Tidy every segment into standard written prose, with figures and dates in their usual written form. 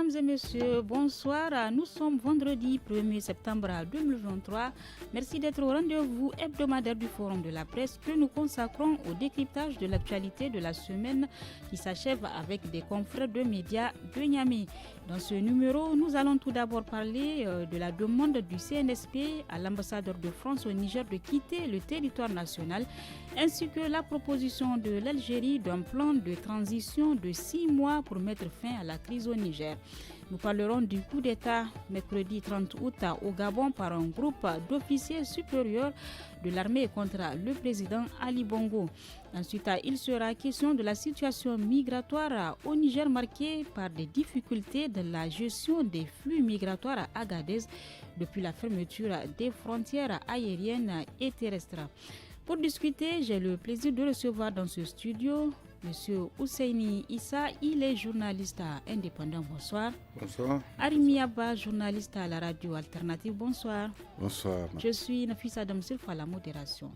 Mesdames et messieurs, bonsoir. Nous sommes vendredi 1er septembre 2023. Merci d'être au rendez-vous hebdomadaire du Forum de la presse que nous consacrons au décryptage de l'actualité de la semaine qui s'achève avec des confrères de médias de Niamey. Dans ce numéro, nous allons tout d'abord parler de la demande du CNSP à l'ambassadeur de France au Niger de quitter le territoire national, ainsi que la proposition de l'Algérie d'un plan de transition de 6 mois pour mettre fin à la crise au Niger. Nous parlerons du coup d'État mercredi 30 août au Gabon par un groupe d'officiers supérieurs de l'armée contre le président Ali Bongo. Ensuite, il sera question de la situation migratoire au Niger marquée par des difficultés de la gestion des flux migratoires à Agadez depuis la fermeture des frontières aériennes et terrestres. Pour discuter, j'ai le plaisir de recevoir dans ce studio Monsieur Ousseini Issa, il est journaliste indépendant. Bonsoir. Bonsoir. Arimi Abba, journaliste à la radio alternative. Bonsoir. Bonsoir. Je suis Nafisa Adam Silf à la modération.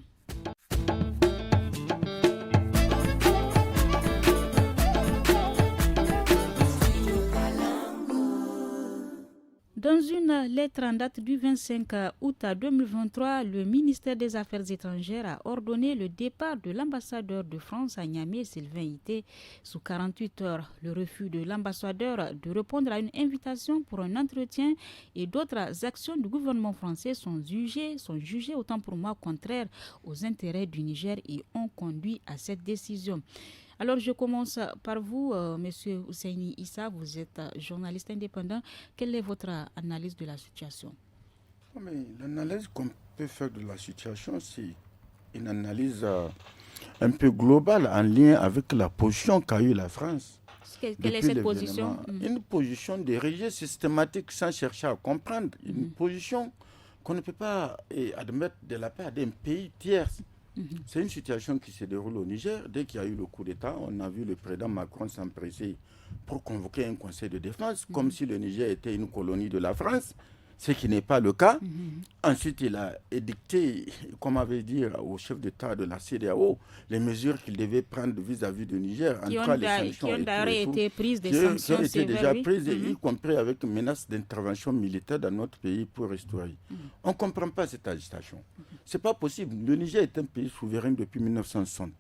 Dans une lettre en date du 25 août 2023, le ministère des Affaires étrangères a ordonné le départ de l'ambassadeur de France à Niamey, Sylvain Ité, sous 48 heures. Le refus de l'ambassadeur de répondre à une invitation pour un entretien et d'autres actions du gouvernement français sont jugées autant pour moi contraires aux intérêts du Niger et ont conduit à cette décision. Alors, je commence par vous, Monsieur Ousseini Issa, vous êtes journaliste indépendant. Quelle est votre analyse de la situation? L'analyse qu'on peut faire de la situation, c'est une analyse un peu globale en lien avec la position qu'a eue la France. Quelle est cette position? Une position de rejet systématique sans chercher à comprendre. Une position qu'on ne peut pas admettre de la part d'un pays tiers. C'est une situation qui se déroule au Niger. Dès qu'il y a eu le coup d'État, on a vu le président Macron s'empresser pour convoquer un conseil de défense, comme si le Niger était une colonie de la France, ce qui n'est pas le cas. Ensuite, il a édicté, comme avait dit au chef d'État de la CEDEAO, les mesures qu'il devait prendre vis-à-vis du Niger. Qui ont d'ailleurs été prises, des sanctions qui ont été déjà prises, y compris avec une menace d'intervention militaire dans notre pays pour restaurer. On ne comprend pas cette agitation. Ce n'est pas possible. Le Niger est un pays souverain depuis 1960.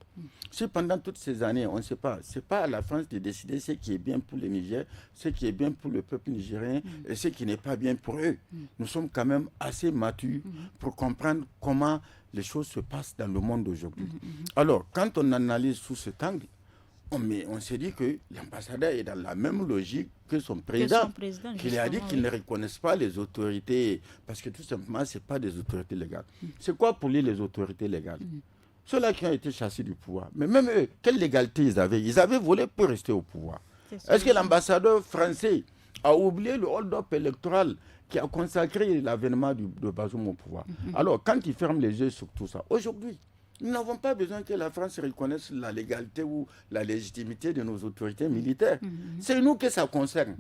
Si pendant toutes ces années, on ne sait pas, ce n'est pas à la France de décider ce qui est bien pour le Niger, ce qui est bien pour le peuple nigérien et ce qui n'est pas bien pour eux. Nous sommes quand même assez matures pour comprendre comment les choses se passent dans le monde aujourd'hui. Alors, quand on analyse sous cet angle, on s'est dit que l'ambassadeur est dans la même logique que son président qu'il a dit qu'il ne reconnaisse pas les autorités, parce que tout simplement, ce n'est pas des autorités légales. C'est quoi pour lui les autorités légales? Ceux-là qui ont été chassés du pouvoir. Mais même eux, quelle légalité ils avaient? Ils avaient volé pour rester au pouvoir. Est-ce que l'ambassadeur français a oublié le hold-up électoral qui a consacré l'avènement de Bazoum au pouvoir? Alors, quand ils ferment les yeux sur tout ça, aujourd'hui, nous n'avons pas besoin que la France reconnaisse la légalité ou la légitimité de nos autorités militaires. C'est nous que ça concerne.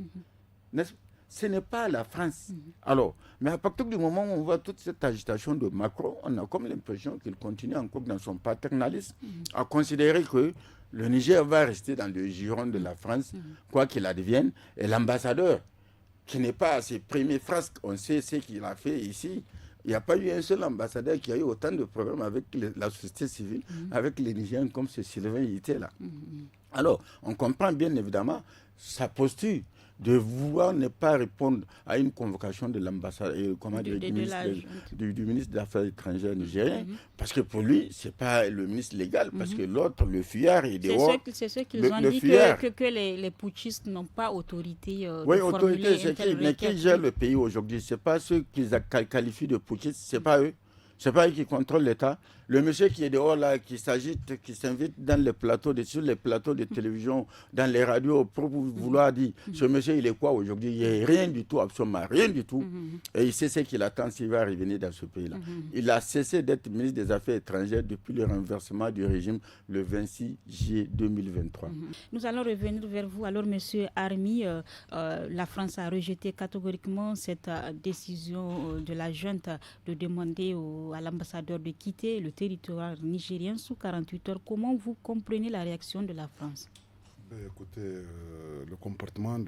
Ce n'est pas la France. Alors, mais à partir du moment où on voit toute cette agitation de Macron, on a comme l'impression qu'il continue encore dans son paternalisme à considérer que le Niger va rester dans le giron de la France, quoi qu'il advienne, et l'ambassadeur, qui n'est pas à ses premiers frasques, on sait ce qu'il a fait ici. Il n'y a pas eu un seul ambassadeur qui a eu autant de problèmes avec la société civile, avec les Nigériens comme ce Sylvain Ité là. Alors, on comprend bien évidemment sa posture de vouloir ne pas répondre à une convocation de l'ambassade, du ministre des Affaires étrangères nigérien, parce que pour lui, ce n'est pas le ministre légal, parce que l'autre, le fuyard, est dehors. C'est ce qu'ils ont dit, que les putschistes n'ont pas autorité oui, autorité, c'est qui gère le pays aujourd'hui. Ce n'est pas ceux qu'ils qualifient de putschistes, ce n'est pas eux. Ce n'est pas eux qui contrôlent l'État. Le monsieur qui est dehors là, qui s'agite, qui s'invite dans les plateaux, sur les plateaux de télévision, dans les radios, pour vouloir dire, ce monsieur il est quoi aujourd'hui? Il n'y a rien du tout, absolument rien du tout. Et il sait ce qu'il attend s'il va revenir dans ce pays-là. Il a cessé d'être ministre des Affaires étrangères depuis le renversement du régime le 26 juillet 2023. Nous allons revenir vers vous. Alors, monsieur Armi, la France a rejeté catégoriquement cette décision de la junte de demander à l'ambassadeur de quitter le territoire nigérien sous 48 heures. Comment vous comprenez la réaction de la France? Écoutez, le comportement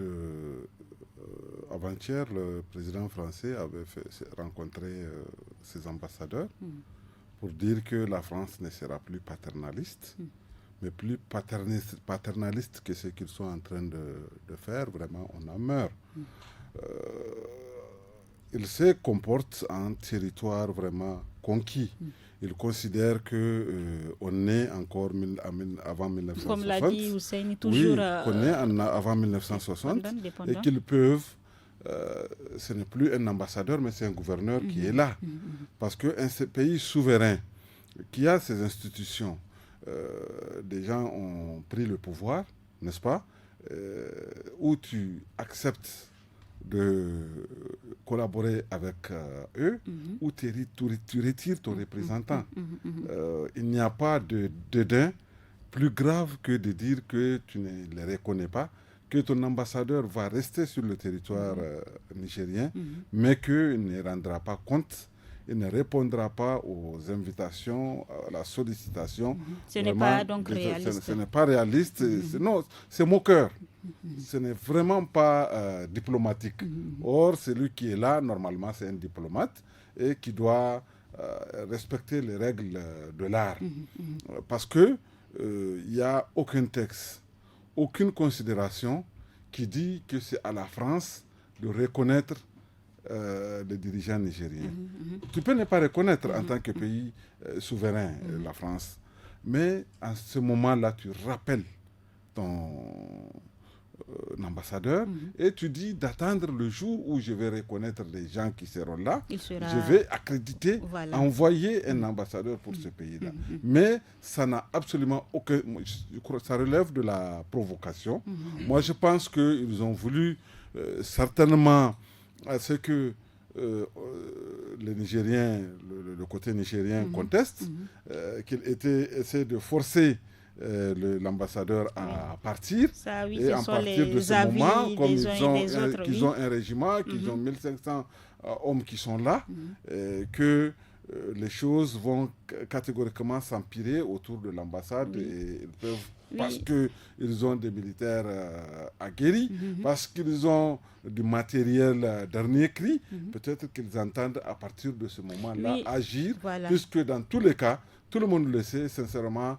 avant-hier, le président français avait rencontré ses ambassadeurs pour dire que la France ne sera plus paternaliste, mais plus paternaliste que ce qu'ils sont en train de faire. Vraiment, on en meurt. Il se comporte en territoire vraiment conquis. Il considère qu'on est encore avant 1960. Comme l'a dit Hussein, toujours. Oui, qu'on est avant 1960 et qu'ils peuvent. Ce n'est plus un ambassadeur, mais c'est un gouverneur qui est là. Parce qu'un pays souverain qui a ses institutions, des gens ont pris le pouvoir, n'est-ce pas, où tu acceptes de collaborer avec eux, ou tu retires ton représentant. Il n'y a pas de dédain plus grave que de dire que tu ne les reconnais pas, que ton ambassadeur va rester sur le territoire nigérien, mais qu'il ne rendra pas compte, il ne répondra pas aux invitations, à la sollicitation. Ce n'est pas donc réaliste. Ce n'est pas réaliste, non, c'est moqueur. Ce n'est vraiment pas diplomatique. Or, celui qui est là, normalement, c'est un diplomate et qui doit respecter les règles de l'art. Parce que il n'y a aucun texte, aucune considération qui dit que c'est à la France de reconnaître les dirigeants nigériens. Tu peux ne pas reconnaître en tant que pays souverain la France, mais à ce moment-là, tu rappelles ton ambassadeur et tu dis d'attendre le jour où je vais reconnaître les gens qui seront là. Je vais accréditer, envoyer un ambassadeur pour ce pays-là. Mais ça n'a absolument aucun... Je crois que ça relève de la provocation. Moi, je pense qu'ils ont voulu certainement à ce que les Nigériens, le côté nigérien conteste, qu'ils essaient de forcer l'ambassadeur à partir. Ça, oui, et à partir de ce moment, comme ils ont un régiment, qu'ils ont 1500 hommes qui sont là, que les choses vont catégoriquement s'empirer autour de l'ambassade et ils peuvent, parce qu'ils ont des militaires aguerris, parce qu'ils ont du matériel dernier cri, peut-être qu'ils entendent à partir de ce moment-là agir, puisque dans tous les cas, tout le monde le sait, sincèrement,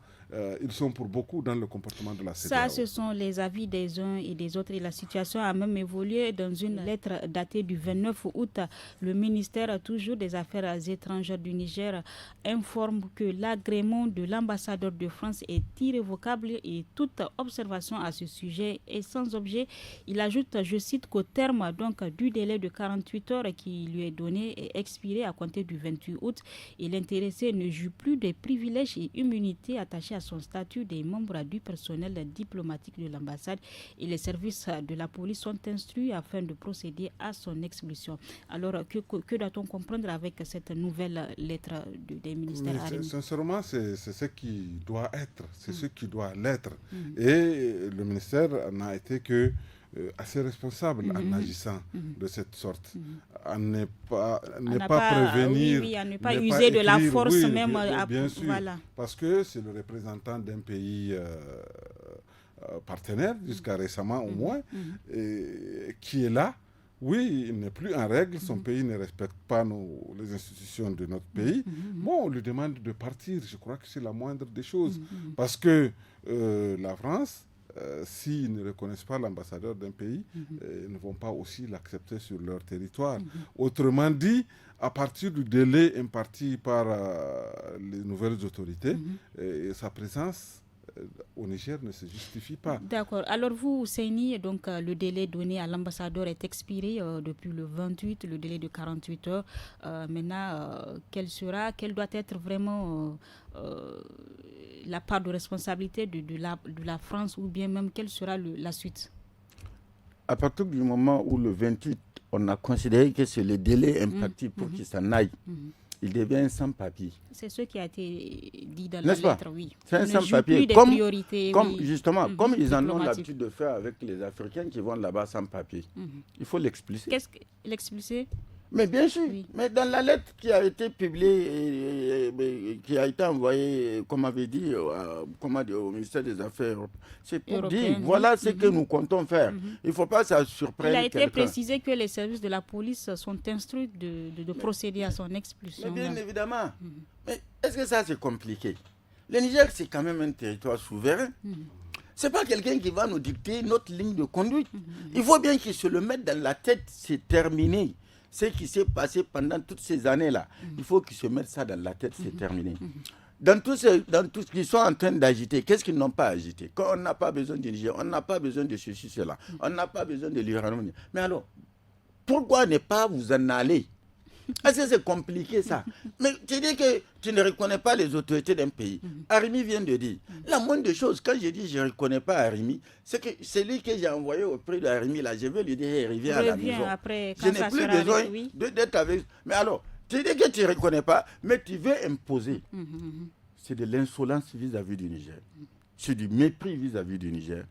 ils sont pour beaucoup dans le comportement de la CEDEAO. Ça, ce sont les avis des uns et des autres. Et la situation a même évolué. Dans une lettre datée du 29 août, le ministère toujours des Affaires étrangères du Niger informe que l'agrément de l'ambassadeur de France est irrévocable et toute observation à ce sujet est sans objet. Il ajoute, je cite, qu'au terme donc, du délai de 48 heures qui lui est donné est expiré à compter du 28 août et l'intéressé ne joue plus des privilèges et immunités attachés à son statut des membres du personnel diplomatique de l'ambassade et les services de la police sont instruits afin de procéder à son expulsion. Alors, que doit-on comprendre avec cette nouvelle lettre des ministères armés? Sincèrement, c'est ce qui doit être, c'est ce qui doit l'être. Et le ministère n'a été que assez responsable en agissant de cette sorte, à ne pas prévenir, à ne pas user de la force même. Bien sûr, parce que c'est le représentant d'un pays partenaire, jusqu'à récemment au moins, qui est là. Oui, il n'est plus en règle, son pays ne respecte pas les institutions de notre pays. Bon, on lui demande de partir, je crois que c'est la moindre des choses. Parce que la France, s'ils ne reconnaissent pas l'ambassadeur d'un pays, ils ne vont pas aussi l'accepter sur leur territoire. Autrement dit, à partir du délai imparti par les nouvelles autorités, sa présence au Niger ne se justifie pas. D'accord. Alors vous, Seini, donc le délai donné à l'ambassadeur est expiré depuis le 28, le délai de 48 heures. Maintenant, quelle doit être vraiment la part de responsabilité de la France ou bien même quelle sera la suite? À partir du moment où le 28, on a considéré que c'est le délai imparti pour qu'il s'en aille, il devient sans papier. C'est ce qui a été dit dans la lettre, oui. C'est un sans papier. Justement, comme ils en ont l'habitude de faire avec les Africains qui vont là-bas sans papier. Il faut l'expulser. Qu'est-ce que l'expulser? Mais bien sûr, Oui. mais dans la lettre qui a été publiée, qui a été envoyée, comme avait dit, au ministère des Affaires, c'est pour dire, voilà ce que nous comptons faire. Il ne faut pas ça surprendre quelqu'un. Il a été précisé que les services de la police sont instruits de procéder à son expulsion. Mais bien évidemment. Mais est-ce que ça, c'est compliqué? Le Niger, c'est quand même un territoire souverain. Ce n'est pas quelqu'un qui va nous dicter notre ligne de conduite. Il faut bien qu'il se le mette dans la tête, c'est terminé. Ce qui s'est passé pendant toutes ces années-là, il faut qu'ils se mettent ça dans la tête, c'est terminé. Dans tout ce qu'ils sont en train d'agiter, qu'est-ce qu'ils n'ont pas agité? Quand on n'a pas besoin du Niger, on n'a pas besoin de ceci, cela, on n'a pas besoin de l'uranium. Mais alors, pourquoi ne pas vous en aller? Est-ce que c'est compliqué ça? Mais tu dis que tu ne reconnais pas les autorités d'un pays. Arimi vient de dire. La moindre des choses, quand je dis je ne reconnais pas Arimi, c'est que celui que j'ai envoyé auprès d'Arimi, là, je vais lui dire, hey, reviens à la maison. Après, je n'ai plus besoin d'être avec. Mais alors, tu dis que tu ne reconnais pas, mais tu veux imposer. C'est de l'insolence vis-à-vis du Niger. C'est du mépris vis-à-vis du Niger.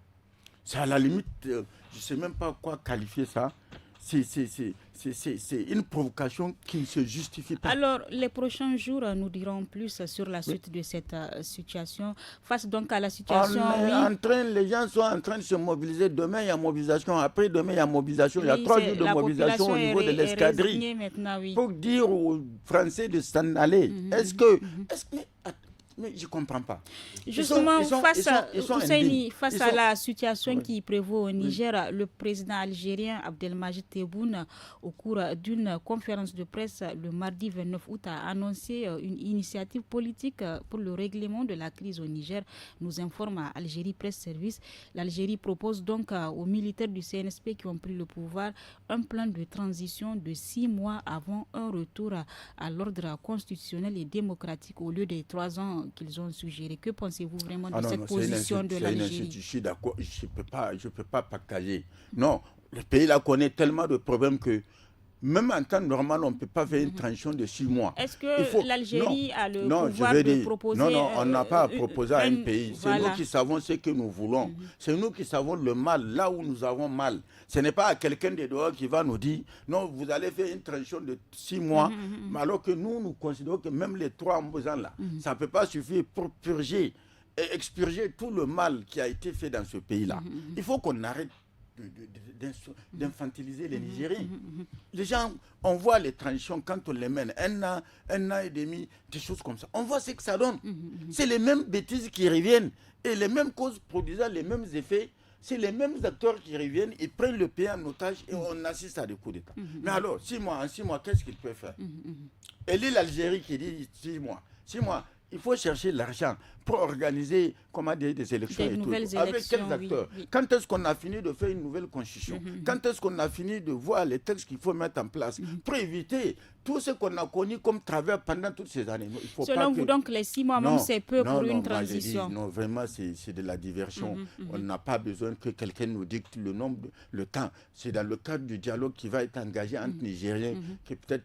C'est à la limite, je ne sais même pas quoi qualifier ça. C'est une provocation qui ne se justifie pas. Alors, les prochains jours, nous dirons plus sur la suite de cette situation. Face donc à la situation... Les gens sont en train de se mobiliser. Demain, il y a mobilisation. Après, demain, il y a mobilisation. Il y a 3 jours de mobilisation au niveau de l'escadrille. Pour dire aux Français de s'en aller. Est-ce que mais je ne comprends pas. Justement, face à la situation qui prévaut au Niger, le président algérien Abdelmadjid Tebboune, au cours d'une conférence de presse le mardi 29 août, a annoncé une initiative politique pour le règlement de la crise au Niger, nous informe Algérie Presse Service. L'Algérie propose donc aux militaires du CNSP qui ont pris le pouvoir un plan de transition de 6 mois avant un retour à l'ordre constitutionnel et démocratique au lieu des 3 ans qu'ils ont suggéré. Que pensez-vous vraiment de cette position de l'Algérie? Je suis d'accord, je ne peux pas partager. Non, le pays là connaît tellement de problèmes que même en temps normal, on ne peut pas faire une transition de 6 mois. Est-ce que l'Algérie a le pouvoir de proposer... Non, on n'a pas proposé à un pays. C'est nous qui savons ce que nous voulons. C'est nous qui savons le mal, là où nous avons mal. Ce n'est pas à quelqu'un de dehors qui va nous dire, non, vous allez faire une transition de 6 mois, alors que nous considérons que même les 3 ans là, ça ne peut pas suffire pour purger et expurger tout le mal qui a été fait dans ce pays-là. Il faut qu'on arrête d'infantiliser les Nigériens. Les gens, on voit les transitions quand on les mène, un an et demi, des choses comme ça. On voit ce que ça donne. C'est les mêmes bêtises qui reviennent et les mêmes causes produisant les mêmes effets. C'est les mêmes acteurs qui reviennent, ils prennent le pays en otage et on assiste à des coups d'État. Mais alors, en 6 mois, qu'est-ce qu'ils peuvent faire? Et l'Algérie qui dit 6 mois, il faut chercher l'argent pour organiser des élections et tout. Avec quels acteurs? Quand est-ce qu'on a fini de faire une nouvelle constitution? Quand est-ce qu'on a fini de voir les textes qu'il faut mettre en place pour éviter tout ce qu'on a connu comme travers pendant toutes ces années? Selon vous, donc, les 6 mois, même, c'est peu pour une transition? Non, vraiment, c'est de la diversion. On n'a pas besoin que quelqu'un nous dicte le temps. C'est dans le cadre du dialogue qui va être engagé entre Nigériens que peut-être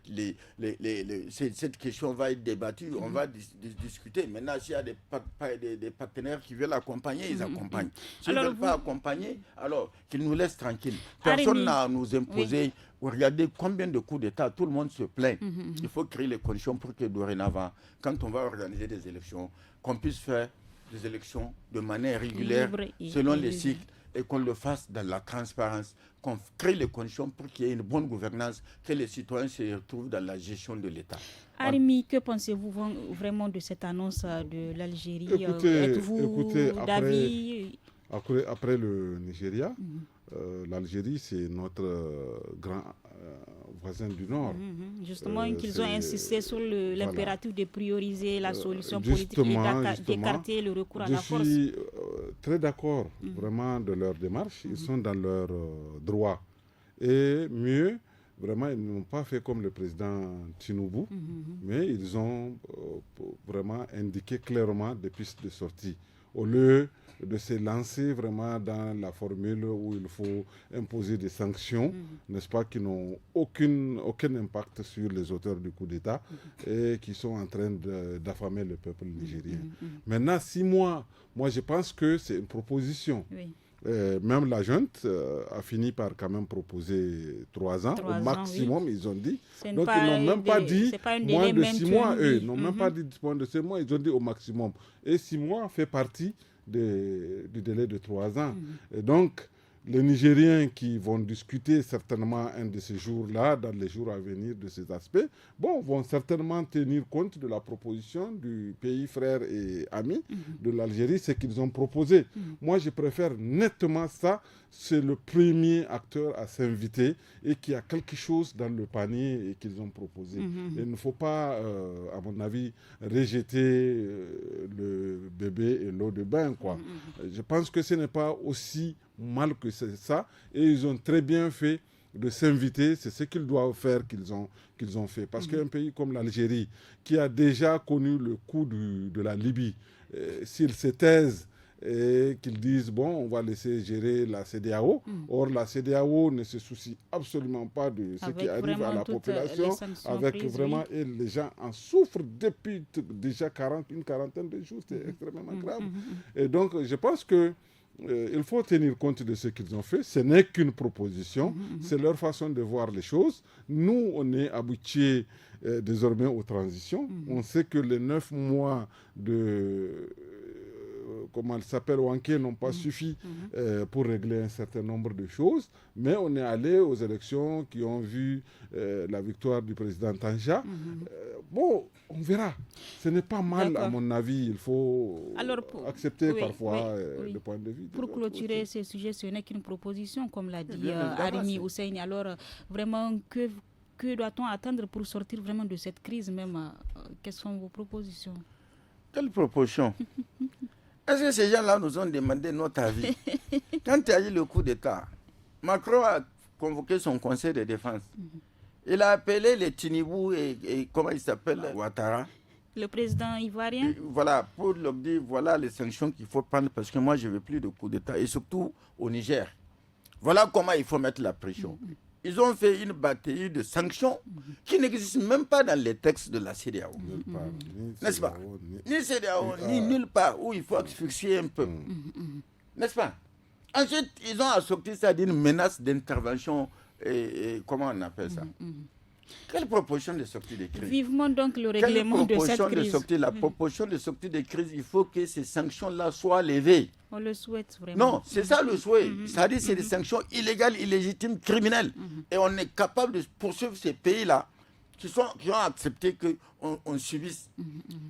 cette question va être débattue. On va discuter. Maintenant, s'il y a des partenaires qui veulent accompagner, ils accompagnent. S'ils ne veulent pas accompagner, alors qu'ils nous laissent tranquilles. Personne n'a à nous imposer. Regardez combien de coups d'État, tout le monde se plaint. Il faut créer les conditions pour que dorénavant, quand on va organiser des élections, qu'on puisse faire des élections de manière régulière, selon les cycles, et qu'on le fasse dans la transparence, qu'on crée les conditions pour qu'il y ait une bonne gouvernance, que les citoyens se retrouvent dans la gestion de l'État. Arimi, que pensez-vous vraiment de cette annonce de l'Algérie? Êtes-vous d'avis? Après le Nigeria, l'Algérie, c'est notre grand voisin du Nord. Justement, qu'ils ont insisté sur l'impératif de prioriser la solution politique et d'écarter le recours à la force. Je suis très d'accord vraiment de leur démarche. Ils sont dans leur droit. Et mieux, vraiment, ils n'ont pas fait comme le président Tinubu, mais ils ont vraiment indiqué clairement des pistes de sortie. Au lieu de se lancer vraiment dans la formule où il faut imposer des sanctions, n'est-ce pas, qui n'ont aucun impact sur les auteurs du coup d'État et qui sont en train d'affamer le peuple nigérien. Maintenant, 6 mois, moi je pense que c'est une proposition. Même la junte a fini par quand même proposer 3 ans. Au maximum, ils ont dit. Donc, ils n'ont même pas dit moins de 6 mois. Eux, ils n'ont même pas dit moins de 6 mois. Ils ont dit au maximum. Et 6 mois fait partie du délai de 3 ans. Et donc, les Nigériens qui vont discuter certainement un de ces jours-là, dans les jours à venir, de ces aspects, vont certainement tenir compte de la proposition du pays frère et ami de l'Algérie, ce qu'ils ont proposé. Moi, je préfère nettement ça. C'est le premier acteur à s'inviter et qui a quelque chose dans le panier et qu'ils ont proposé. Il ne faut pas, à mon avis, rejeter le bébé et l'eau de bain, quoi. Je pense que ce n'est pas aussi mal que c'est ça, et ils ont très bien fait de s'inviter. C'est ce qu'ils doivent faire qu'ils ont fait, parce qu'un pays comme l'Algérie, qui a déjà connu le coup de la Libye, s'ils se taisent et qu'ils disent on va laisser gérer la CEDEAO, or la CEDEAO ne se soucie absolument pas de ce qui arrive à la population, avec prises, vraiment, et les gens en souffrent depuis déjà une quarantaine de jours, c'est extrêmement grave. Et donc je pense que il faut tenir compte de ce qu'ils ont fait. Ce n'est qu'une proposition, c'est leur façon de voir les choses. Nous, on est habitués désormais aux transitions. On sait que les 9 mois de comment elle s'appelle, Wanké, n'ont pas suffi pour régler un certain nombre de choses, mais on est allé aux élections qui ont vu la victoire du président Tanja. On verra. Ce n'est pas mal, à mon avis. Il faut accepter parfois le point de vue. Pour clôturer ce sujet, ce n'est qu'une proposition, comme l'a dit Arimi Hussein. Alors, vraiment, que doit-on attendre pour sortir vraiment de cette crise même Quelles sont vos propositions? Quelle proposition? Est-ce que ces gens-là nous ont demandé notre avis? Quand il y a eu le coup d'État, Macron a convoqué son conseil de défense. Il a appelé les Tinibou et comment il s'appelle, Ouattara. Le président ivoirien. Et voilà, pour leur dire, voilà les sanctions qu'il faut prendre parce que moi, je ne veux plus de coup d'État. Et surtout au Niger. Voilà comment il faut mettre la pression. Ils ont fait une batterie de sanctions qui n'existent même pas dans les textes de la CEDEAO. N'est-ce pas? Ni CEDEAO, ni nulle part où il faut asphyxier un peuple. N'est-ce pas? Ensuite, ils ont assorti ça d'une menace d'intervention. Et comment on appelle ça? Quelle proposition de sortie de crise? Vivement donc le règlement de cette crise. La proposition de sortie de crise, il faut que ces sanctions-là soient levées. On le souhaite vraiment. Non, c'est ça le souhait. C'est-à-dire que c'est des sanctions illégales, illégitimes, criminelles. Et on est capable de poursuivre ces pays-là qui ont accepté qu'on subisse.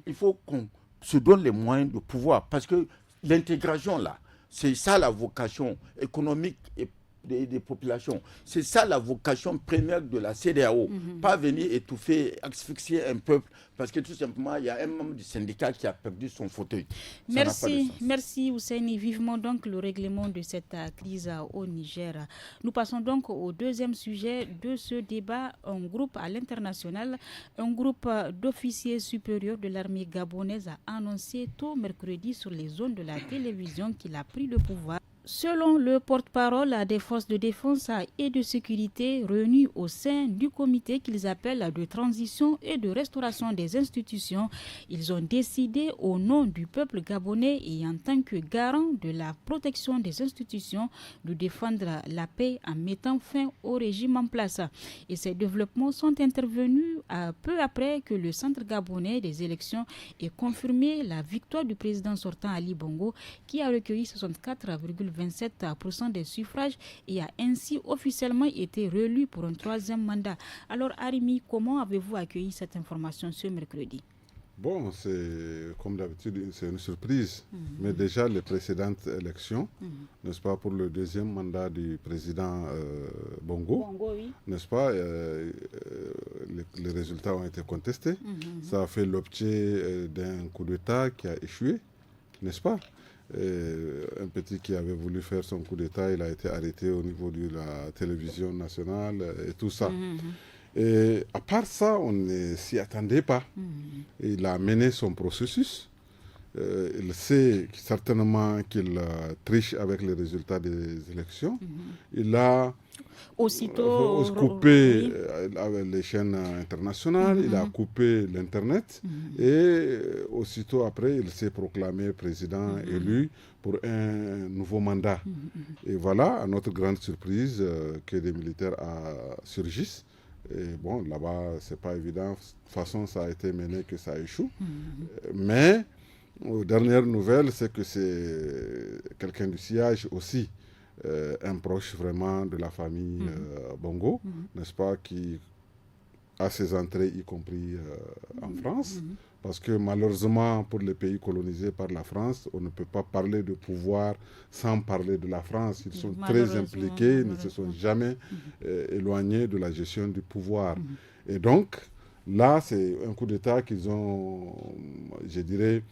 Il faut qu'on se donne les moyens de pouvoir. Parce que l'intégration, là, c'est ça la vocation économique et des populations. C'est ça la vocation première de la CEDEAO. Pas venir étouffer, asphyxier un peuple parce que tout simplement, il y a un membre du syndicat qui a perdu son fauteuil. Merci Ousseini. Vivement donc le règlement de cette crise au Niger. Nous passons donc au deuxième sujet de ce débat. Un groupe à l'international, un groupe d'officiers supérieurs de l'armée gabonaise a annoncé tôt mercredi sur les zones de la télévision qu'il a pris le pouvoir. Selon le porte-parole des forces de défense et de sécurité réunis au sein du comité qu'ils appellent de transition et de restauration des institutions, ils ont décidé au nom du peuple gabonais et en tant que garant de la protection des institutions de défendre la paix en mettant fin au régime en place. Et ces développements sont intervenus peu après que le centre gabonais des élections ait confirmé la victoire du président sortant Ali Bongo qui a recueilli 64,27% des suffrages et a ainsi officiellement été réélu pour un troisième mandat. Alors Arimi, comment avez-vous accueilli cette information ce mercredi? Bon, c'est comme d'habitude, c'est une surprise. Mais déjà, les précédentes élections, n'est-ce pas, pour le deuxième mandat du président Bongo, oui. n'est-ce pas, les résultats ont été contestés. Ça a fait l'objet d'un coup d'État qui a échoué, n'est-ce pas? Un petit qui avait voulu faire son coup d'État, il a été arrêté au niveau de la télévision nationale et tout ça. Et à part ça, on ne s'y attendait pas. Il a mené son processus. il sait certainement qu'il triche avec les résultats des élections. Il a aussitôt coupé avec les chaînes internationales, il a coupé l'Internet et aussitôt après, il s'est proclamé président élu pour un nouveau mandat. Et voilà, à notre grande surprise, que des militaires surgissent. Et bon, là-bas, c'est pas évident. De toute façon, ça a été mené que ça échoue. Mais, aux dernières nouvelles, c'est que c'est quelqu'un du sillage aussi, un proche vraiment de la famille Bongo, n'est-ce pas, qui a ses entrées, y compris en France. Parce que malheureusement, pour les pays colonisés par la France, on ne peut pas parler de pouvoir sans parler de la France. Ils sont très impliqués, ils ne se sont jamais éloignés de la gestion du pouvoir. Et donc, là, c'est un coup d'État qu'ils ont, je dirais,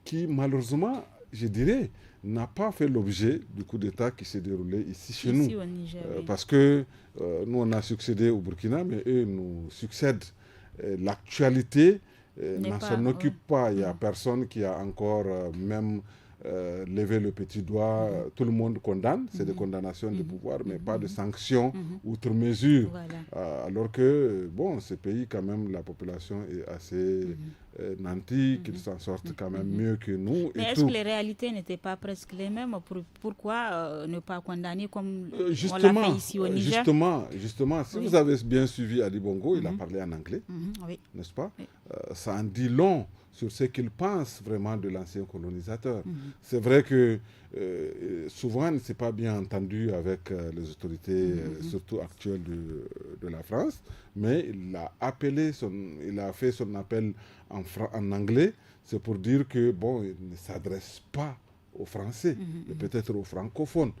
qui malheureusement, je dirais, n'a pas fait l'objet du coup d'État qui s'est déroulé ici chez nous. Au Niger, parce que nous, on a succédé au Burkina, mais eux nous succèdent. L'actualité n'en s'en occupe pas. Il n'y a personne qui a encore même levé le petit doigt. Tout le monde condamne. C'est des condamnations de pouvoir, mais pas de sanctions outre mesure. Voilà. Alors que, bon, ces pays, quand même, la population est assez nantie, qu'ils s'en sortent quand même mieux que nous. Mais est-ce que les réalités n'étaient pas presque les mêmes? Pourquoi ne pas condamner comme on l'a fait ici au Niger? Justement, si vous avez bien suivi Ali Bongo, il a parlé en anglais, n'est-ce pas? Ça en dit long sur ce qu'il pense vraiment de l'ancien colonisateur. C'est vrai que souvent, il ne s'est pas bien entendu avec les autorités, surtout actuelles de la France, mais il a fait son appel en anglais. C'est pour dire que, bon, il ne s'adresse pas aux Français, mais peut-être aux francophones.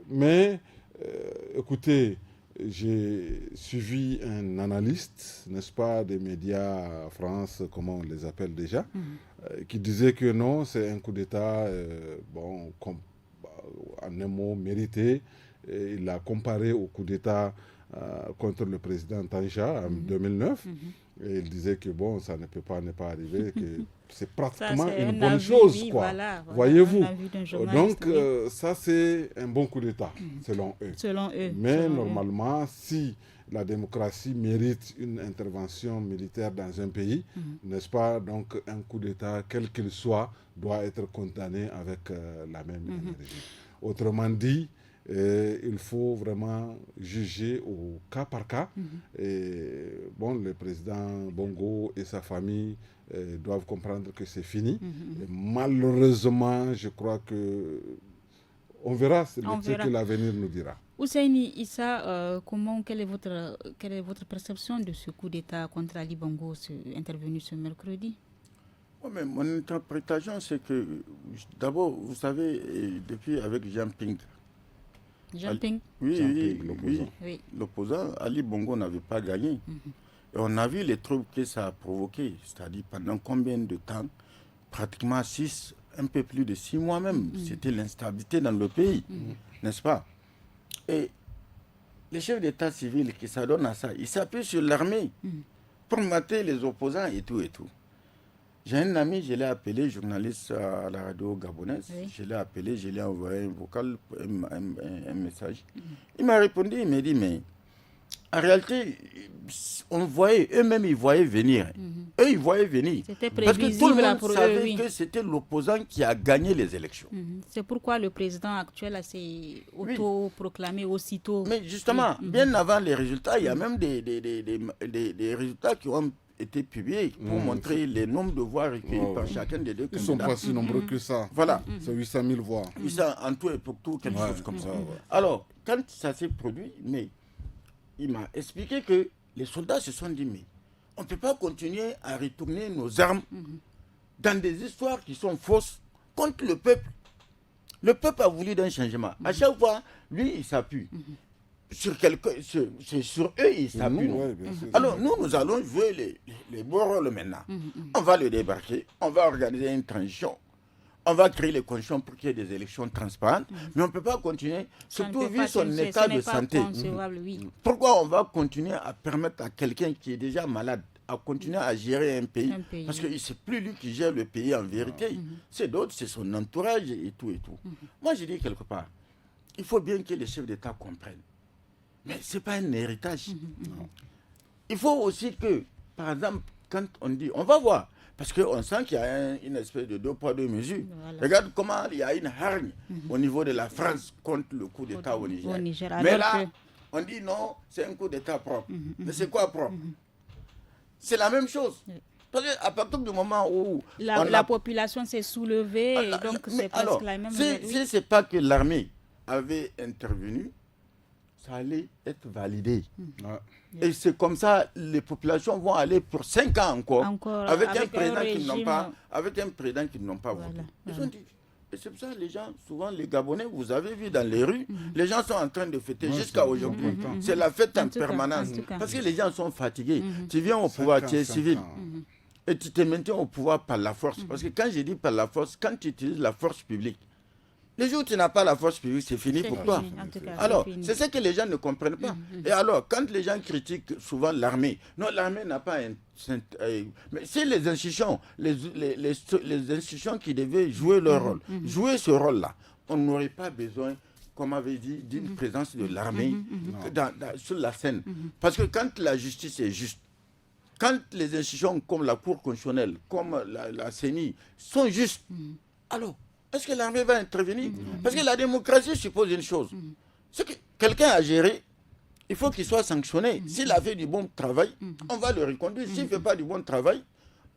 Mais, écoutez, j'ai suivi un analyste, n'est-ce pas, des médias France, comment on les appelle déjà, qui disait que non, c'est un coup d'État, en un mot, mérité. Et il l'a comparé au coup d'État contre le président Tanja en 2009. Et il disait que bon, ça ne peut pas ne pas arriver, que c'est pratiquement une bonne chose, quoi. Voilà, voyez-vous. Donc, ça, c'est un bon coup d'État, selon eux. Mais normalement, si la démocratie mérite une intervention militaire dans un pays, n'est-ce pas, donc un coup d'État, quel qu'il soit, doit être condamné avec la même énergie. Autrement dit, il faut vraiment juger au cas par cas. Et bon, le président Bongo et sa famille doivent comprendre que c'est fini. Et malheureusement, je crois que on verra ce que l'avenir nous dira. Ousseini Issa, quelle est votre perception de ce coup d'État contre Ali Bongo intervenu ce mercredi? Mais mon interprétation, c'est que d'abord, vous savez, depuis avec Jean Ping, l'opposant, Ali Bongo n'avait pas gagné. Et on a vu les troubles que ça a provoqué, c'est-à-dire pendant combien de temps? Pratiquement un peu plus de 6 mois même. C'était l'instabilité dans le pays, n'est-ce pas? Et les chefs d'État civil qui s'adonnent à ça, ils s'appuient sur l'armée pour mater les opposants et tout et tout. J'ai un ami, je l'ai appelé, journaliste à la radio gabonaise. Je l'ai appelé, je lui ai envoyé un vocal, un message. Il m'a répondu, il m'a dit, mais en réalité, on voyait, eux-mêmes, ils voyaient venir. Eux, ils voyaient venir. C'était parce que tout le monde savait eux, que c'était l'opposant qui a gagné les élections. C'est pourquoi le président actuel s'est auto-proclamé aussitôt. Mais justement, bien avant les résultats, il y a même des résultats qui ont été publiés pour montrer les nombres de voix recueillies par chacun des deux candidats. Ils ne sont pas si nombreux que ça. Voilà. C'est 800 000 voix. 800 en tout et pour tout, quelque chose comme ça. Alors, quand ça s'est produit, il m'a expliqué que les soldats se sont dit, mais on ne peut pas continuer à retourner nos armes dans des histoires qui sont fausses contre le peuple. Le peuple a voulu d'un changement. À chaque fois, lui, il s'appuie. C'est sur eux, ils s'appuient. Alors, nous allons jouer les beaux rôles maintenant. On va le débarquer, on va organiser une transition, on va créer les conditions pour qu'il y ait des élections transparentes, mais on ne peut pas continuer, surtout vu son état de santé. Pourquoi on va continuer à permettre à quelqu'un qui est déjà malade, à continuer à gérer un pays. Parce que c'est plus lui qui gère le pays en vérité. C'est d'autres, c'est son entourage et tout et tout. Moi, je dis quelque part, il faut bien que les chefs d'État comprennent. Mais ce n'est pas un héritage. Il faut aussi que, par exemple, quand on dit, on va voir, parce qu'on sent qu'il y a une espèce de 2 poids 2 mesures. Voilà. Regarde comment il y a une hargne au niveau de la France contre le coup d'État au Niger. Mais là, on dit non, c'est un coup d'État propre. Mais c'est quoi propre? C'est la même chose. Parce qu'à partir du moment où... La population s'est soulevée, donc c'est presque la même... Si ce n'est pas que l'armée avait intervenu, ça allait être validé. Et c'est comme ça, les populations vont aller pour 5 ans encore avec un président qu'ils n'ont pas voté. Ils ont dit, et c'est pour ça les gens, souvent les Gabonais, vous avez vu dans les rues, les gens sont en train de fêter jusqu'à aujourd'hui. C'est la fête en permanence. Parce que les gens sont fatigués. Tu viens au pouvoir, tu es civil. Et tu te maintiens au pouvoir par la force. Parce que quand je dis par la force, quand tu utilises la force publique, les jours où tu n'as pas la force publique, c'est fini pour toi. Alors, c'est ce que les gens ne comprennent pas. Et alors, quand les gens critiquent souvent l'armée, non, l'armée n'a pas un... Mais c'est les institutions, les institutions qui devaient jouer leur rôle, jouer ce rôle-là, on n'aurait pas besoin, comme on avait dit, d'une présence de l'armée sur la scène. Parce que quand la justice est juste, quand les institutions comme la Cour constitutionnelle, comme la CENI sont justes, alors... est-ce que l'armée va intervenir? Parce que la démocratie suppose une chose. C'est que quelqu'un a géré, il faut qu'il soit sanctionné. S'il a fait du bon travail, on va le reconduire. S'il ne fait pas du bon travail,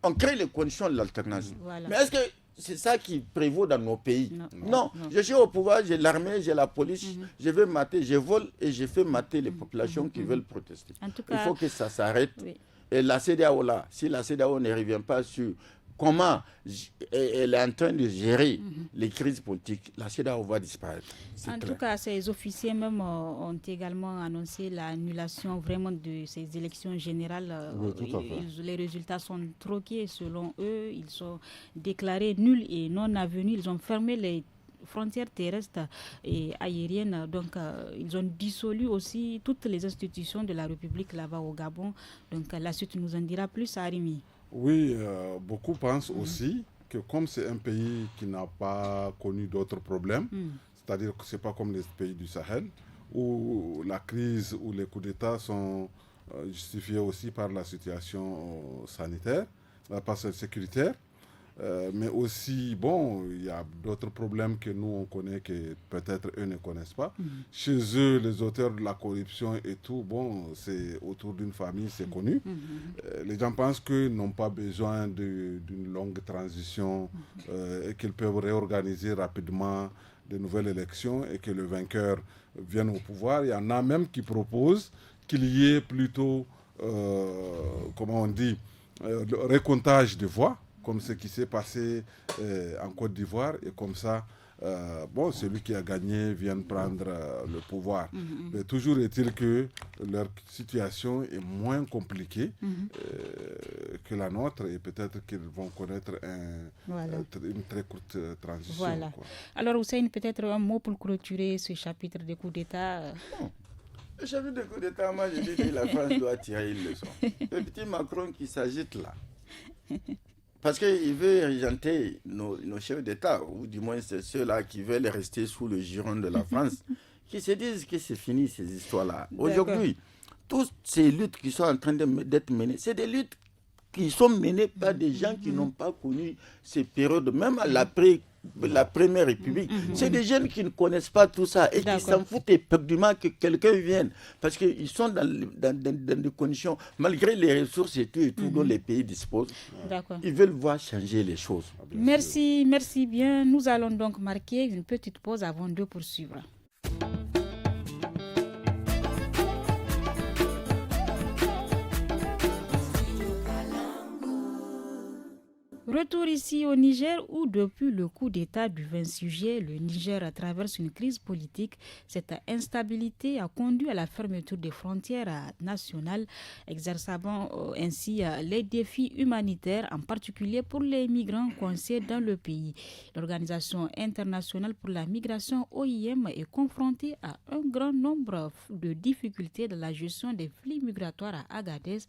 on crée les conditions de l'alternance. Voilà. Mais est-ce que c'est ça qui prévaut dans nos pays? Non. Je suis au pouvoir, j'ai l'armée, j'ai la police, je vais mater, je vole et je fais mater les populations qui veulent protester. En tout cas, il faut que ça s'arrête. Et la CEDEAO là, si la CEDEAO ne revient pas sur comment elle est en train de gérer les crises politiques, la CEDEAO va disparaître. En tout cas, ces officiers même ont également annoncé l'annulation vraiment de ces élections générales. Les résultats sont troqués selon eux. Ils sont déclarés nuls et non avenus. Ils ont fermé les frontières terrestres et aériennes. Donc, ils ont dissolu aussi toutes les institutions de la République là-bas au Gabon. Donc, la suite nous en dira plus, Arimi. Oui, beaucoup pensent aussi que comme c'est un pays qui n'a pas connu d'autres problèmes, c'est-à-dire que ce n'est pas comme les pays du Sahel, où la crise ou les coups d'État sont justifiés aussi par la situation sanitaire, par la sécuritaire, mais aussi, bon, il y a d'autres problèmes que nous, on connaît que peut-être eux ne connaissent pas. Chez eux, les auteurs de la corruption et tout, bon, c'est autour d'une famille, c'est connu. Les gens pensent qu'ils n'ont pas besoin d'une longue transition et qu'ils peuvent réorganiser rapidement de nouvelles élections et que le vainqueur vienne au pouvoir. Il y en a même qui proposent qu'il y ait plutôt, comment on dit, le récomptage de voix, comme ce qui s'est passé en Côte d'Ivoire, et comme ça, celui qui a gagné vient prendre le pouvoir. Mais toujours est-il que leur situation est moins compliquée que la nôtre, et peut-être qu'ils vont connaître une très courte transition. Voilà. Alors, Hussein, peut-être un mot pour clôturer ce chapitre des coups d'État. Le chapitre des coups d'État, moi, je dis que la France doit tirer une leçon. Le petit Macron qui s'agite là. Parce qu'il veut régenter nos chefs d'État, ou du moins c'est ceux-là qui veulent rester sous le giron de la France, qui se disent que c'est fini ces histoires-là. Aujourd'hui, toutes ces luttes qui sont en train d'être menées, c'est des luttes qui sont menées par des gens qui n'ont pas connu ces périodes, même à la Première République. C'est des jeunes qui ne connaissent pas tout ça et qui s'en foutent éperdument que quelqu'un vienne. Parce qu'ils sont dans des conditions, malgré les ressources et tout dont les pays disposent, ils veulent voir changer les choses. Merci bien. Nous allons donc marquer une petite pause avant de poursuivre. Retour ici au Niger où depuis le coup d'État du 26 juillet, le Niger traverse une crise politique. Cette instabilité a conduit à la fermeture des frontières nationales, exacerbant ainsi les défis humanitaires, en particulier pour les migrants coincés dans le pays. L'Organisation internationale pour la migration OIM est confrontée à un grand nombre de difficultés dans la gestion des flux migratoires à Agadez.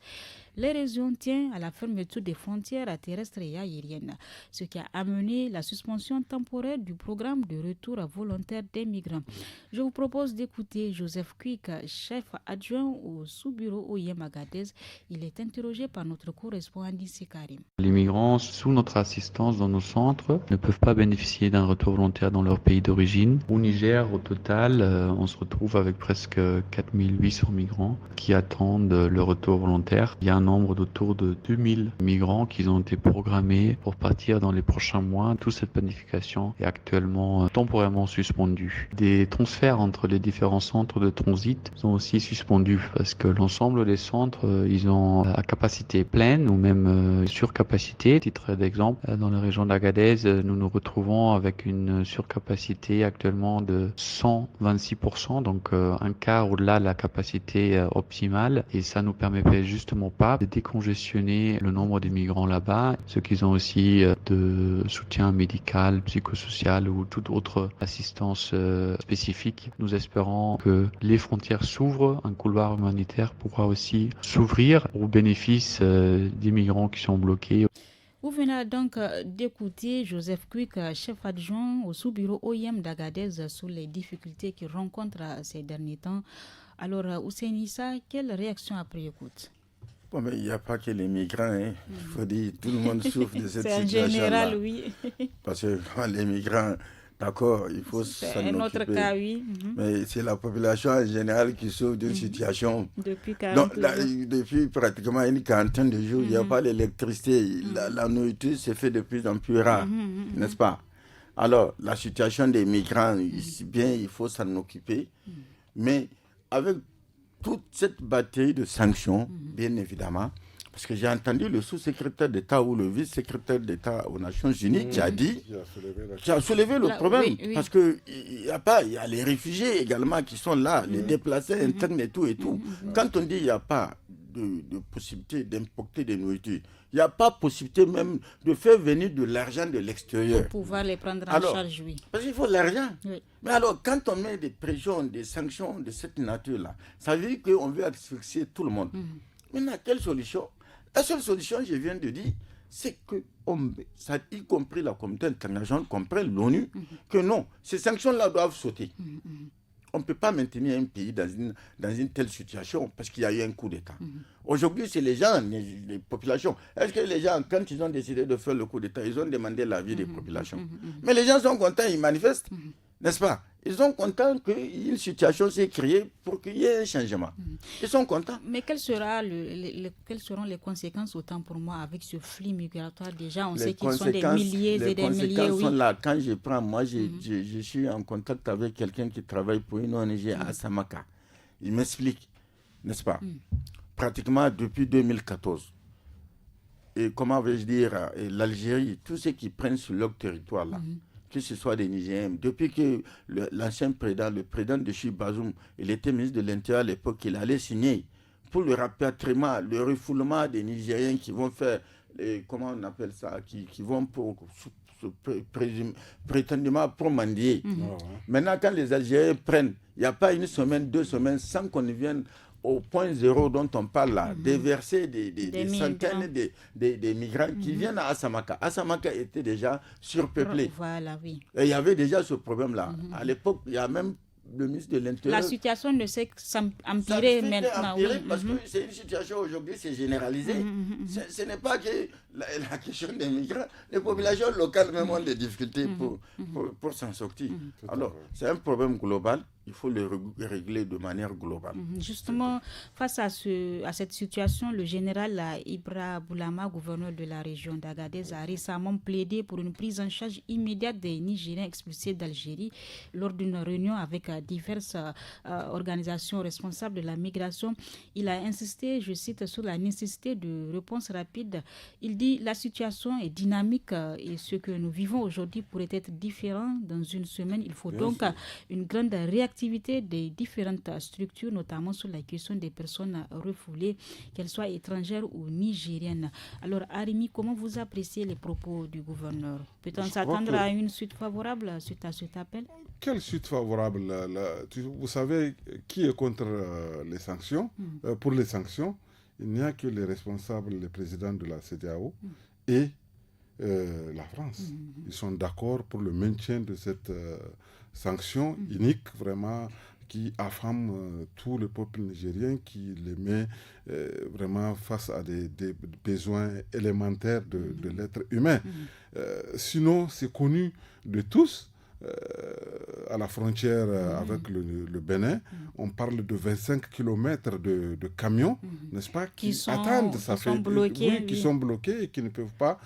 Les raisons tiennent à la fermeture des frontières terrestres et aériennes, ce qui a amené la suspension temporaire du programme de retour volontaire des migrants. Je vous propose d'écouter Joseph Quick, chef adjoint au sous-bureau OIM Agadez. Il est interrogé par notre correspondant Dissé Karim. Les migrants sous notre assistance dans nos centres ne peuvent pas bénéficier d'un retour volontaire dans leur pays d'origine. Au Niger, au total, on se retrouve avec presque 4800 migrants qui attendent le retour volontaire. Il y a un nombre d'autour de 2000 migrants qui ont été programmés pour partir dans les prochains mois. Toute cette planification est actuellement temporairement suspendue. Des transferts entre les différents centres de transit sont aussi suspendus parce que l'ensemble des centres, ils ont à capacité pleine ou même surcapacité. À titre d'exemple, dans la région d'Agadez, nous nous retrouvons avec une surcapacité actuellement de 126%, donc un quart au-delà de la capacité optimale. Et ça nous permet justement pas de décongestionner le nombre de migrants là-bas. Ceux qui ont aussi de soutien médical, psychosocial ou toute autre assistance spécifique. Nous espérons que les frontières s'ouvrent, un couloir humanitaire pourra aussi s'ouvrir au bénéfice des migrants qui sont bloqués. Vous venez donc d'écouter Joseph Quick, chef adjoint au sous-bureau OIM d'Agadez, sur les difficultés qu'il rencontre ces derniers temps. Alors, Ousseinissa, quelle réaction après écoute? Bon, mais il n'y a pas que les migrants. Il faut dire tout le monde souffre de cette situation-là. C'est en général, oui. Parce que les migrants, d'accord, il faut s'en occuper. C'est un autre cas, oui. Mais c'est la population en général qui souffre d'une situation. Depuis 40 jours. Depuis pratiquement une quarantaine de jours, il n'y a pas d'électricité. La nourriture se fait de plus en plus rare, n'est-ce pas? Alors, la situation des migrants, bien, il faut s'en occuper. Mais avec toute cette batterie de sanctions, bien évidemment, parce que j'ai entendu le sous-secrétaire d'État ou le vice-secrétaire d'État aux Nations Unies qui a dit, qui a soulevé le problème. Oui. Parce qu'il y a les réfugiés également qui sont là, les déplacés internes et tout. Quand on dit qu'il n'y a pas de possibilité d'importer des nourritures, il n'y a pas possibilité même de faire venir de l'argent de l'extérieur. Pour pouvoir les prendre en charge, oui. Parce qu'il faut l'argent. Oui. Mais alors, quand on met des pressions, des sanctions de cette nature-là, ça veut dire qu'on veut asphyxier tout le monde. Maintenant, quelle solution? La seule solution, je viens de dire, c'est que, y compris la communauté internationale, comprenne l'ONU, que non, ces sanctions-là doivent sauter. On ne peut pas maintenir un pays dans une telle situation parce qu'il y a eu un coup d'État. Aujourd'hui, c'est les gens, les populations. Est-ce que les gens, quand ils ont décidé de faire le coup d'État, ils ont demandé l'avis des populations? Mais les gens sont contents, ils manifestent, n'est-ce pas? Ils sont contents qu'une situation s'est créée pour qu'il y ait un changement. Ils sont contents. Mais quelles seront les conséquences, autant pour moi, avec ce flux migratoire? Déjà, on sait qu'ils sont des milliers et des milliers. Les conséquences sont là. Quand je prends, moi, je suis en contact avec quelqu'un qui travaille pour une ONG à Samaka. Il m'explique, n'est-ce pas? Pratiquement depuis 2014. Et comment vais-je dire, l'Algérie, tous ceux qui prennent sur leur territoire là, que ce soit des Nigériens, depuis que l'ancien président, le président de Chib Bazoum, il était ministre de l'Intérieur à l'époque, il allait signer pour le rapatriement, le refoulement des Nigériens qui vont faire, comment on appelle ça, qui vont prétendument pour mendier. Maintenant, quand les Algériens prennent, il n'y a pas une semaine, 2 semaines, sans qu'on vienne au point zéro dont on parle là, déverser des centaines de migrants qui viennent à Asamaka. Asamaka était déjà surpeuplé. Voilà, oui. Et il y avait déjà ce problème-là. À l'époque, il y a même le ministre de l'Intérieur. La situation ne s'est qu'empirer maintenant. Empirer parce que c'est une situation aujourd'hui, c'est généralisé. Ce n'est pas que la question des migrants. Les populations locales même ont des difficultés pour s'en sortir. Alors, c'est un problème global. il faut le régler de manière globale. Justement, face à cette situation, le général Ibra Boulama, gouverneur de la région d'Agadez, a récemment plaidé pour une prise en charge immédiate des Nigériens expulsés d'Algérie lors d'une réunion avec diverses organisations responsables de la migration. Il a insisté, je cite, sur la nécessité de réponse rapide. Il dit la situation est dynamique et ce que nous vivons aujourd'hui pourrait être différent dans une semaine. Il faut donc une grande réactivité des différentes structures, notamment sur la question des personnes refoulées, qu'elles soient étrangères ou nigériennes. Alors, Arimi, comment vous appréciez les propos du gouverneur? Peut-on s'attendre à une suite favorable suite à cet appel? Quelle suite favorable? Vous savez qui est contre les sanctions? Pour les sanctions, il n'y a que les responsables, les présidents de la CEDEAO et la France. Ils sont d'accord pour le maintien de cette sanction unique, vraiment, qui affame tout le peuple nigérien, qui les met vraiment face à des besoins élémentaires de l'être humain. Sinon, c'est connu de tous. À la frontière avec le Bénin, on parle de 25 km de camions, n'est-ce pas, qui attendent, qui sont bloqués et qui ne peuvent pas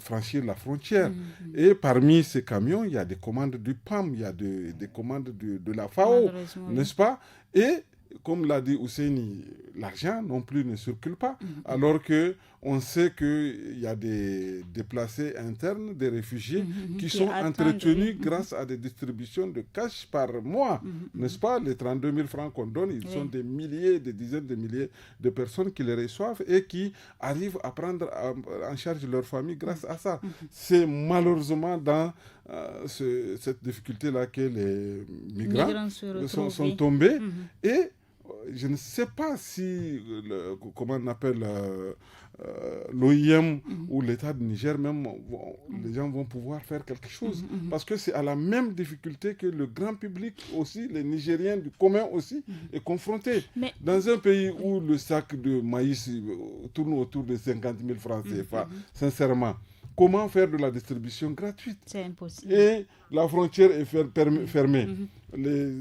franchir la frontière. Et parmi ces camions, il y a des commandes du PAM, il y a des commandes de la FAO, n'est-ce pas? Et comme l'a dit Ousseini, l'argent non plus ne circule pas, alors qu'on sait qu'il y a des déplacés internes, des réfugiés qui sont entretenus grâce à des distributions de cash par mois, n'est-ce pas? Les 32 000 francs qu'on donne, ils sont des milliers, des dizaines de milliers de personnes qui les reçoivent et qui arrivent à prendre en charge leur famille grâce à ça. C'est malheureusement dans cette difficulté-là que les migrants sont tombés et je ne sais pas si, comment on appelle, l'OIM ou l'État du Niger même, les gens vont pouvoir faire quelque chose. Parce que c'est à la même difficulté que le grand public aussi, les Nigériens du commun aussi, est confronté. Dans un pays où le sac de maïs tourne autour de 50 000 francs CFA, sincèrement, comment faire de la distribution gratuite? C'est impossible. Et la frontière est fermée. Les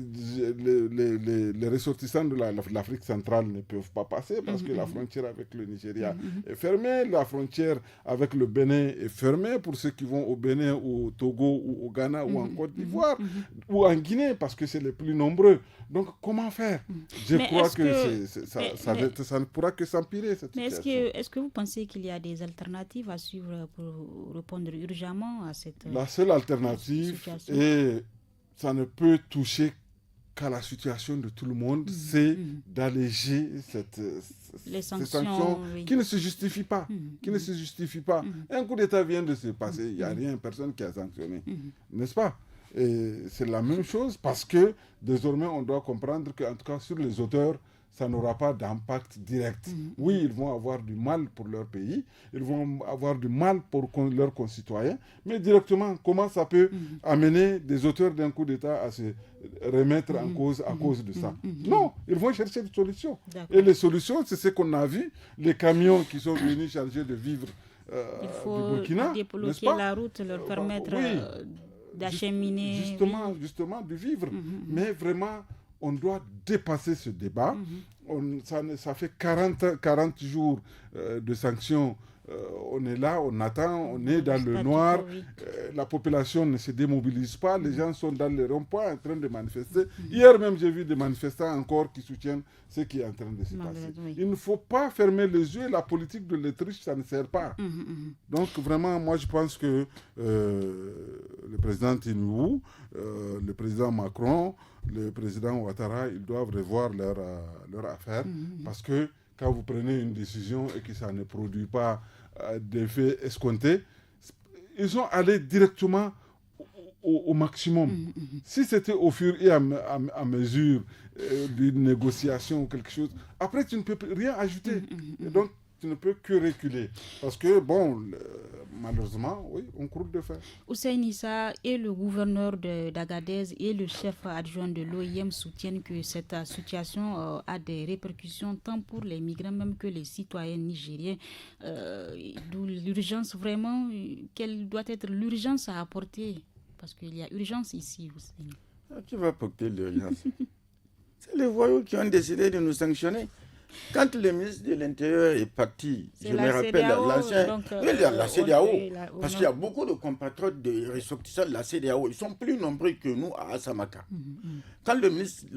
ressortissants de l'Afrique centrale ne peuvent pas passer parce que la frontière avec le Nigeria est fermée. La frontière avec le Bénin est fermée pour ceux qui vont au Bénin ou au Togo ou au Ghana ou en Côte d'Ivoire ou en Guinée parce que c'est les plus nombreux. Donc, comment faire? Je crois que ça ne pourra que s'empirer, cette situation. Est-ce que vous pensez qu'il y a des alternatives à suivre pour répondre urgemment à cette La seule alternative, et ça ne peut toucher qu'à la situation de tout le monde, c'est d'alléger ces sanctions qui ne se justifient pas. Un coup d'État vient de se passer, il n'y a rien, personne qui a sanctionné, n'est-ce pas? Et c'est la même chose parce que désormais on doit comprendre qu'en tout cas sur les auteurs, ça n'aura pas d'impact direct. Oui, ils vont avoir du mal pour leur pays, ils vont avoir du mal pour leurs concitoyens, mais directement, comment ça peut amener des auteurs d'un coup d'État à se remettre en cause à cause de ça? Non, ils vont chercher des solutions. Et les solutions, c'est ce qu'on a vu, les camions qui sont venus chargés de vivres il faut du Burkina, débloquer la route, leur permettre d'acheminer. Justement, de vivre. Mais vraiment, on doit dépasser ce débat. Ça fait 40 jours de sanctions. On est là, on attend, on est dans le noir. La population ne se démobilise pas. Les gens sont dans les ronds-points en train de manifester. Hier même, j'ai vu des manifestants encore qui soutiennent ce qui est en train de se passer. Il ne faut pas fermer les yeux. La politique de l'autruche, ça ne sert pas. Donc vraiment, moi je pense que le président Tinubu, le président Macron, le président Ouattara, ils doivent revoir leur affaire parce que quand vous prenez une décision et que ça ne produit pas d'effet escompté, ils sont allés directement au maximum. Si c'était au fur et à mesure d'une négociation ou quelque chose, après tu ne peux rien ajouter. Et donc tu ne peux que reculer. Parce que, malheureusement, oui, on croule de fer. Hussein Issa et le gouverneur d'Agadez et le chef adjoint de l'OIM soutiennent que cette situation a des répercussions tant pour les migrants même que les citoyens nigériens. D'où l'urgence vraiment, quelle doit être l'urgence à apporter? Parce qu'il y a urgence ici, Hussein. Qui va porter l'urgence? C'est les voyous qui ont décidé de nous sanctionner. Quand le ministre de l'Intérieur est parti, je me rappelle l'ancien... la CEDEAO, parce qu'il y a beaucoup de compatriotes de ressortissants de la CEDEAO, ils sont plus nombreux que nous à Asamaka. Quand le ministre,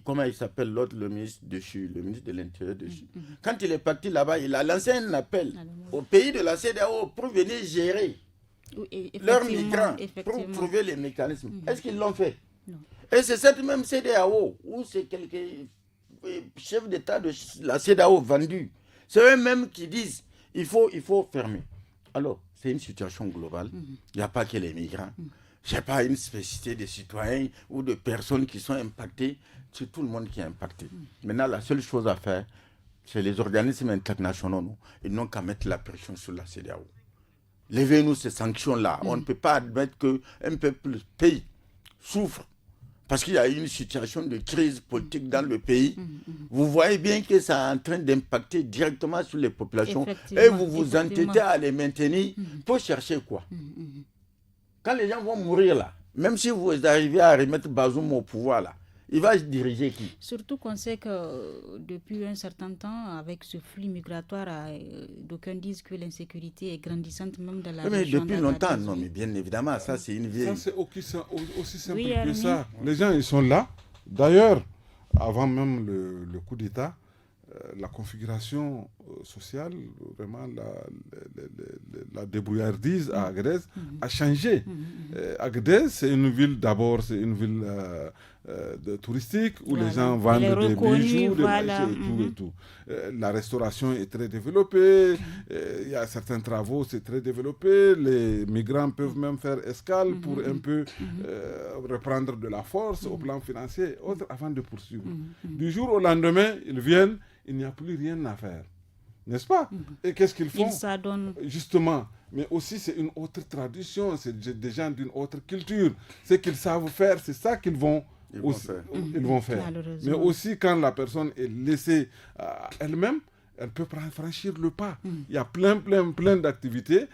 comment il s'appelle l'autre, le ministre de l'Intérieur dessus. Quand il est parti là-bas, il a lancé un appel au pays de la CEDEAO pour venir gérer leurs migrants, pour trouver les mécanismes. Est-ce qu'ils l'ont fait? Non. Et c'est cette même CEDEAO, où c'est quelques chefs d'État de la CEDEAO vendus. C'est eux-mêmes qui disent il faut fermer. Alors, c'est une situation globale. Il n'y a pas que les migrants. Il n'y a pas une spécificité des citoyens ou de personnes qui sont impactées. C'est tout le monde qui est impacté. Maintenant, la seule chose à faire, c'est les organismes internationaux. Ils n'ont qu'à mettre la pression sur la CEDEAO. Levez-nous ces sanctions-là. On ne peut pas admettre qu'un peuple pays souffre parce qu'il y a une situation de crise politique dans le pays. Vous voyez bien que ça est en train d'impacter directement sur les populations et vous vous entêtez à les maintenir pour chercher quoi? Quand les gens vont mourir là, même si vous arrivez à remettre Bazoum au pouvoir là, il va diriger qui? Surtout qu'on sait que depuis un certain temps, avec ce flux migratoire, d'aucuns disent que l'insécurité est grandissante même dans la région. Mais depuis longtemps, non, mais bien évidemment, ça c'est une vieille... Ça c'est aussi simple que ça. Les gens, ils sont là. D'ailleurs, avant même le coup d'État, la configuration sociale, vraiment la débrouillardise à Agadez a changé. Agadez, c'est une ville d'abord, c'est une ville touristique où les gens vendent des bijoux, et tout. La restauration est très développée, il y a certains travaux, c'est très développé. Les migrants peuvent même faire escale pour un peu reprendre de la force au plan financier, autre avant de poursuivre. Du jour au lendemain, ils viennent, il n'y a plus rien à faire. N'est-ce pas? Et qu'est-ce qu'ils font? Ils s'adonnent. Justement. Mais aussi, c'est une autre tradition, c'est des gens d'une autre culture. Ce qu'ils savent faire, c'est ça qu'ils vont faire. Mais aussi, quand la personne est laissée à elle-même, elle peut franchir le pas. Il y a plein d'activités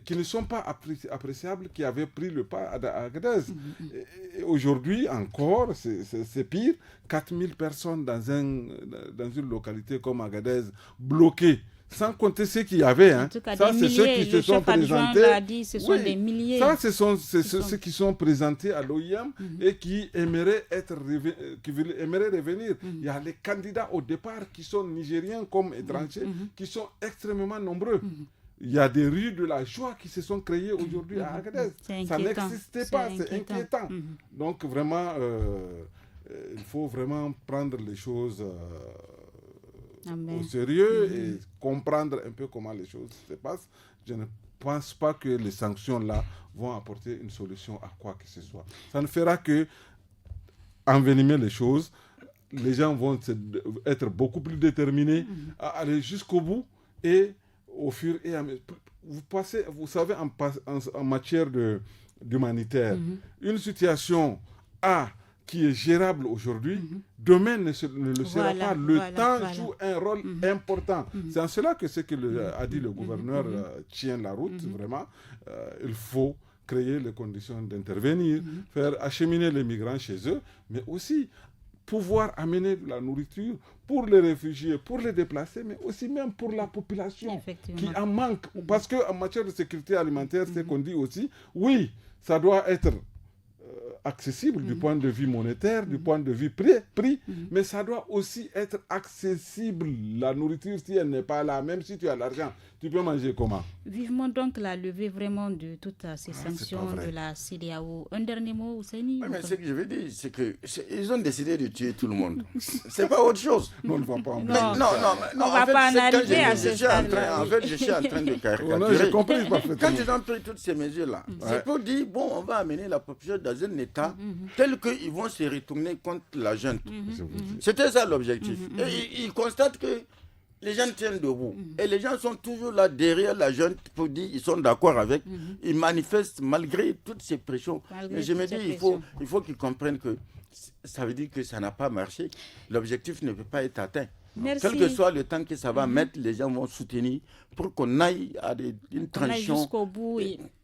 qui ne sont pas appréciables, qui avaient pris le pas à Agadez. Et aujourd'hui encore, c'est pire. 4000 personnes dans une localité comme Agadez bloquées. Sans compter ceux qu'il y avait. En tout cas, ça, c'est ceux qui se sont présentés. L'a dit, ce sont des milliers. Ça, ceux qui sont présentés à l'OIM et qui aimeraient revenir. Il y a les candidats au départ qui sont nigériens comme étrangers, qui sont extrêmement nombreux. Il y a des rues de la joie qui se sont créées aujourd'hui à Agadez. Ça n'existait pas, c'est inquiétant. Donc vraiment, il faut vraiment prendre les choses... au sérieux et comprendre un peu comment les choses se passent. Je ne pense pas que les sanctions-là vont apporter une solution à quoi que ce soit. Ça ne fera que envenimer les choses. Les gens vont être beaucoup plus déterminés à aller jusqu'au bout et au fur et à mesure. Vous savez, en matière d'humanitaire, une situation qui est gérable aujourd'hui, demain ne le sera pas. Le temps joue un rôle important. C'est en cela que ce que a dit le gouverneur tient la route, vraiment. Il faut créer les conditions d'intervenir, faire acheminer les migrants chez eux, mais aussi pouvoir amener de la nourriture pour les réfugiés, pour les déplacés, mais aussi même pour la population qui en manque. Parce qu'en matière de sécurité alimentaire, c'est qu'on dit aussi, oui, ça doit être accessible du point de vue monétaire, du point de vue prix, mais ça doit aussi être accessible. La nourriture, si elle n'est pas là, même si tu as l'argent, tu peux manger comment? Vivement donc la levée vraiment de toutes ces sanctions de la CEDEAO. Un dernier mot, Ousseini? Mais ce que je veux dire, c'est qu'ils ont décidé de tuer tout le monde. C'est pas autre chose. Non, on ne va pas en Non, on va pas en arriver à ce stade-là. En fait, je suis en train de caricaturer. J'ai compris parfaitement. Quand ils ont pris toutes ces mesures-là, c'est pour dire, bon, on va amener la population dans un état tel qu'ils vont se retourner contre la junte. C'était ça l'objectif. Et ils constatent que les gens tiennent debout. Et les gens sont toujours là derrière la junte pour dire qu'ils sont d'accord avec. Ils manifestent malgré toutes ces pressions. Mais je me dis, il faut qu'ils comprennent que ça veut dire que ça n'a pas marché. L'objectif ne peut pas être atteint. Merci. Quel que soit le temps que ça va mettre, les gens vont soutenir pour qu'on aille à une transition. Jusqu'au bout.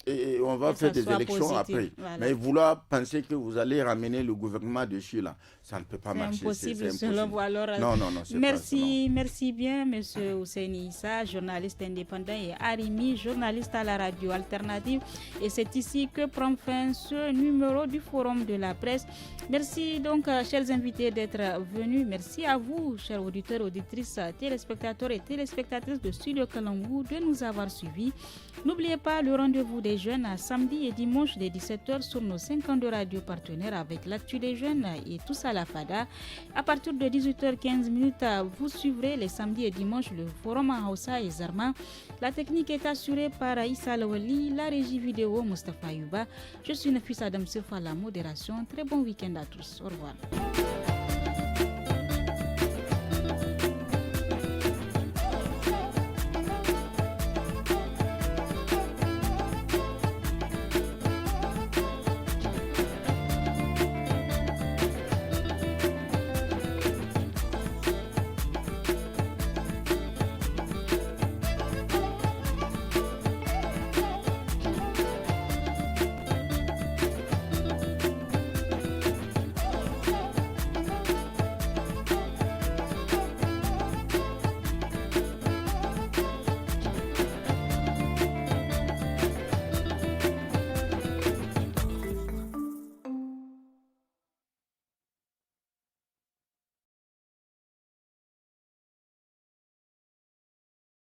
et on va faire des élections après. Voilà. Mais vouloir penser que vous allez ramener le gouvernement dessus, là, ça ne peut pas marcher. C'est impossible selon vous. Alors, non, merci bien, M. Ousseini Issa, journaliste indépendant, et Arimi, journaliste à la radio alternative. Et c'est ici que prend fin ce numéro du Forum de la presse. Merci donc, chers invités, d'être venus. Merci à vous, chers auditeurs, auditrices, téléspectateurs et téléspectatrices de Studio Kalangou, de nous avoir suivis. N'oubliez pas le rendez-vous des jeunes à samedi et dimanche dès 17h sur nos 52 radios partenaires avec l'actu des jeunes et tout ça la FADA. À partir de 18h15, vous suivrez les samedis et dimanches le forum en Hausa et Zarma. La technique est assurée par Issa Lawali, la régie vidéo Mustafa Yuba. Je suis Nafis Adam Sirfa à la modération. Très bon week-end à tous. Au revoir.